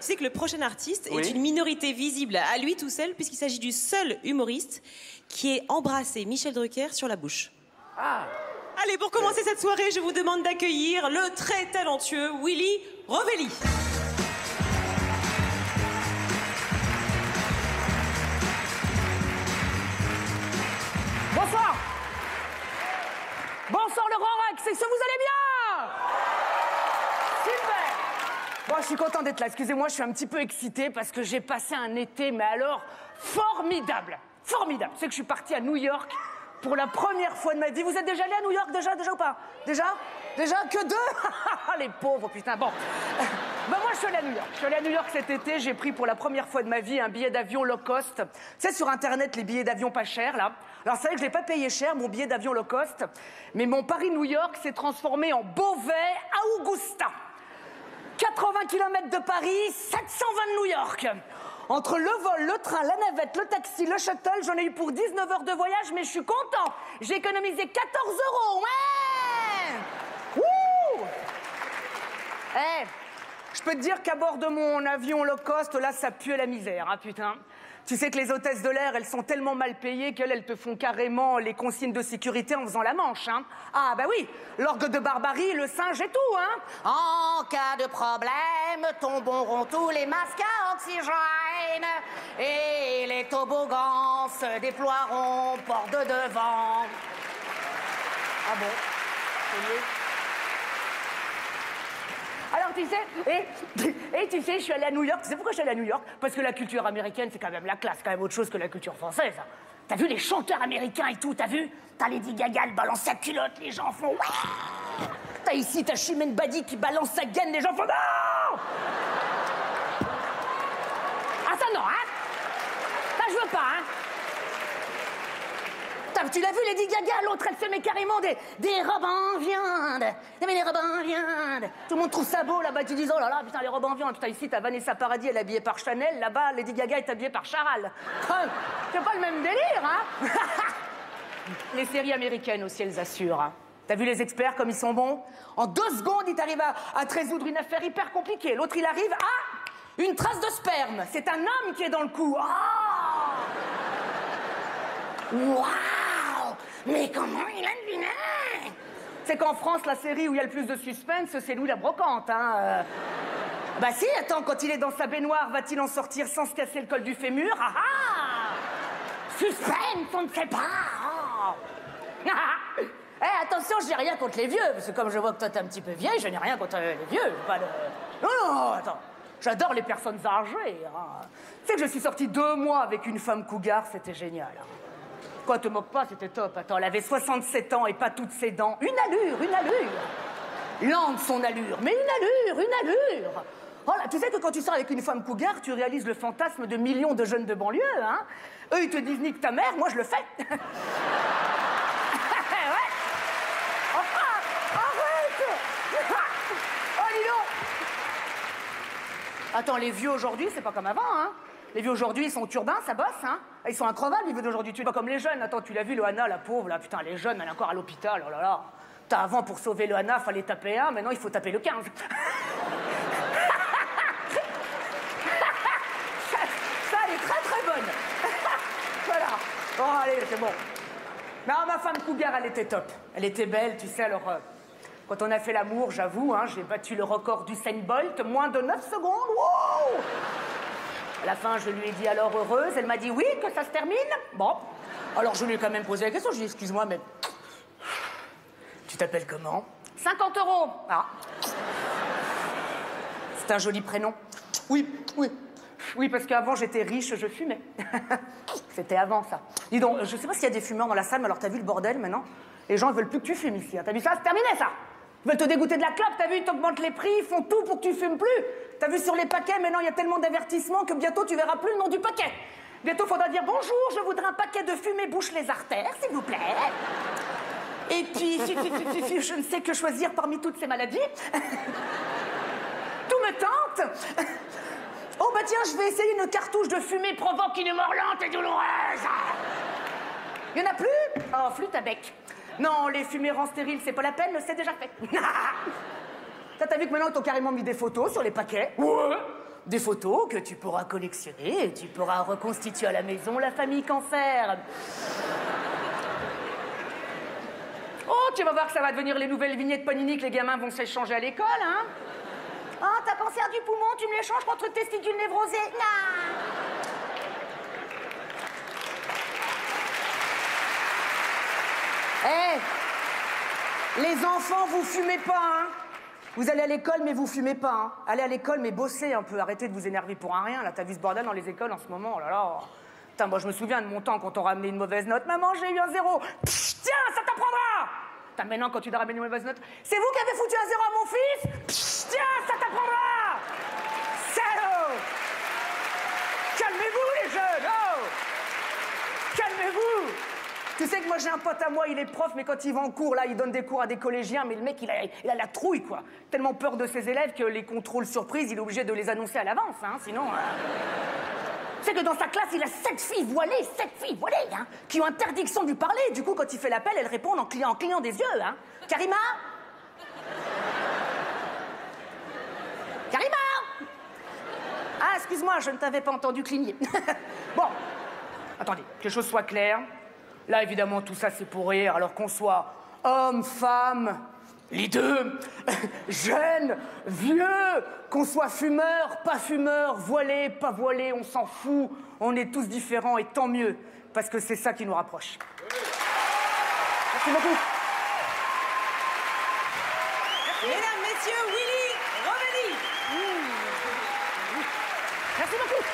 Tu sais que le prochain artiste Oui. est une minorité visible à lui tout seul, puisqu'il s'agit du seul humoriste qui ait embrassé Michel Drucker sur la bouche. Ah. Allez, pour commencer cette soirée, je vous demande d'accueillir le très talentueux Willy Rovelli. Bonsoir. Bonsoir le Grand Rex, est-ce que vous allez bien? Super. Bon, je suis content d'être là, excusez-moi, je suis un petit peu excité parce que j'ai passé un été, mais alors, formidable. Formidable. Tu sais que je suis parti à New York pour la première fois de ma vie. Vous êtes déjà allé à New York déjà ou pas? Déjà que deux? Les pauvres, putain, bon. Ben moi, je suis allé à New York. Je suis allé à New York cet été, j'ai pris pour la première fois de ma vie un billet d'avion low cost. Tu sais, sur Internet, les billets d'avion pas chers, là. Alors, c'est vrai que je l'ai pas payé cher, mon billet d'avion low cost, mais mon Paris-New York s'est transformé en Beauvais-Augusta. 80 km de Paris, 720 de New York. Entre le vol, le train, la navette, le taxi, le shuttle, j'en ai eu pour 19 heures de voyage, mais je suis content. J'ai économisé 14 €. Ouais! Wouh! Eh, je peux te dire qu'à bord de mon avion low cost, là, ça puait la misère, hein, putain. Tu sais que les hôtesses de l'air, elles sont tellement mal payées qu'elles te font carrément les consignes de sécurité en faisant la manche, hein. Ah, bah oui, l'orgue de barbarie, le singe et tout, hein. En cas de problème, tomberont tous les masques à oxygène et les toboggans se déploieront port de devant. Ah bon? C'est mieux. Alors tu sais, et tu sais, je suis allée à New York. Tu sais pourquoi je suis allée à New York? Parce que la culture américaine, c'est quand même la classe, quand même autre chose que la culture française. T'as vu les chanteurs américains et tout, t'as vu? T'as Lady Gaga, elle balance sa culotte, les gens font ouais. T'as ici, t'as Chimène Badi qui balance sa gaine, les gens font non. Ah ça non, hein? Ça je veux pas, hein? Tu l'as vu, Lady Gaga, l'autre, elle se met carrément des robes en viande. T'as vu les robes en viande? Tout le monde trouve ça beau, là-bas, tu dis, oh là là, putain, les robes en viande. Putain, ici, t'as Vanessa Paradis, elle est habillée par Chanel. Là-bas, Lady Gaga est habillée par Charal. C'est pas le même délire, hein? Les séries américaines aussi, elles assurent, hein. T'as vu les experts comme ils sont bons? En 2 secondes, ils t'arrivent à te résoudre une affaire hyper compliquée. L'autre, il arrive, une trace de sperme. C'est un homme qui est dans le coup. Waouh! Mais comment il a deviné? C'est qu'en France, la série où il y a le plus de suspense, c'est Louis la Brocante, hein. Bah si, attends, quand il est dans sa baignoire, va-t-il en sortir sans se casser le col du fémur? Ah ah! Suspense, on ne sait pas. Eh, attention, je n'ai rien contre les vieux, parce que comme je vois que toi t'es un petit peu vieille, je n'ai rien contre les vieux. Pas de... Non, attends. J'adore les personnes âgées, hein. Tu sais que je suis sorti 2 mois avec une femme cougar, c'était génial, hein. Quoi, te moque pas, c'était top. Attends, elle avait 67 ans et pas toutes ses dents. Une allure. Lente son allure, mais une allure. Oh là, tu sais que quand tu sors avec une femme cougar, tu réalises le fantasme de millions de jeunes de banlieue, hein. Eux, ils te disent nique ta mère, moi je le fais. Ouais. Arrête. Oh, dis donc. Attends, les vieux aujourd'hui, c'est pas comme avant, hein. Les vieux aujourd'hui, ils sont turbins, ça bosse, hein. Ils sont increvables, les vieux d'aujourd'hui. Tu es pas comme les jeunes. Attends, tu l'as vu, Loana, la pauvre, là, putain, les jeunes, elle est encore à l'hôpital, oh là là. Putain, avant, pour sauver Loana, fallait taper 1, maintenant, il faut taper le 15. Ça, elle est très, très bonne. Voilà. Oh, allez, c'est bon. Non, ma femme cougar, elle était top. Elle était belle, tu sais, alors... Quand on a fait l'amour, j'avoue, hein, j'ai battu le record du Usain Bolt, moins de 9 secondes. Wow! À la fin, je lui ai dit alors heureuse. Elle m'a dit oui, que ça se termine. Bon. Alors, je lui ai quand même posé la question. Je lui ai dit, excuse-moi, mais... Tu t'appelles comment? 50 €. Ah. C'est un joli prénom. Oui. Oui, parce qu'avant, j'étais riche, je fumais. C'était avant, ça. Dis donc, je sais pas s'il y a des fumeurs dans la salle, mais alors, t'as vu le bordel, maintenant? Les gens, ils veulent plus que tu fumes ici. Hein. T'as vu ça? C'est terminé, ça. Ils veulent te dégoûter de la clope, t'as vu? Ils t'augmentent les prix, ils font tout pour que tu fumes plus. T'as vu sur les paquets, maintenant, il y a tellement d'avertissements que bientôt, tu verras plus le nom du paquet. Bientôt, il faudra dire bonjour, je voudrais un paquet de fumée bouche les artères, s'il vous plaît. Et puis, je ne sais que choisir parmi toutes ces maladies. Tout me tente. Oh, bah tiens, je vais essayer une cartouche de fumée provoque une mort lente et douloureuse. Il y en a plus? Oh, flûte à bec. Non, les fumées rend stériles, c'est pas la peine, c'est déjà fait. T'as vu que maintenant, ils t'ont carrément mis des photos sur les paquets? Ouais. Des photos que tu pourras collectionner et tu pourras reconstituer à la maison la famille Cancer. Oh, tu vas voir que ça va devenir les nouvelles vignettes Panini que les gamins vont s'échanger à l'école, hein? Ah, t'as cancer du poumon, tu me l'échanges contre testicule névrosé. Non. Eh, les enfants, vous fumez pas, hein? Vous allez à l'école, mais vous fumez pas, hein? Allez à l'école, mais bossez un peu. Arrêtez de vous énerver pour un rien. Là, t'as vu ce bordel dans les écoles en ce moment, oh là là. Putain, moi, je me souviens de mon temps quand on ramenait une mauvaise note. Maman, j'ai eu un 0. Pff, tiens, ça t'apprendra. Putain, maintenant, quand tu dois ramener une mauvaise note, c'est vous qui avez foutu un 0 à mon fils? Pff, tiens, ça t'apprendra. Salaud. Calmez-vous, les jeunes. Oh. Calmez-vous. Tu sais que moi j'ai un pote à moi, il est prof, mais quand il va en cours, là, il donne des cours à des collégiens, mais le mec, il a la trouille, quoi. Tellement peur de ses élèves que les contrôles surprises, il est obligé de les annoncer à l'avance, hein, sinon... Tu sais que dans sa classe, il a 7 filles voilées, hein, qui ont interdiction de lui parler. Du coup, quand il fait l'appel, elles répondent en clignant des yeux, hein. Karima? Karima? Ah, excuse-moi, je ne t'avais pas entendu cligner. Bon, attendez, que les choses soient claires. Là, évidemment, tout ça, c'est pour rire, alors qu'on soit homme, femme, les deux, jeunes, vieux, qu'on soit fumeur, pas fumeur, voilé, pas voilé, on s'en fout. On est tous différents et tant mieux, parce que c'est ça qui nous rapproche. Merci beaucoup. Mesdames, messieurs, Willy, revenez. Merci beaucoup.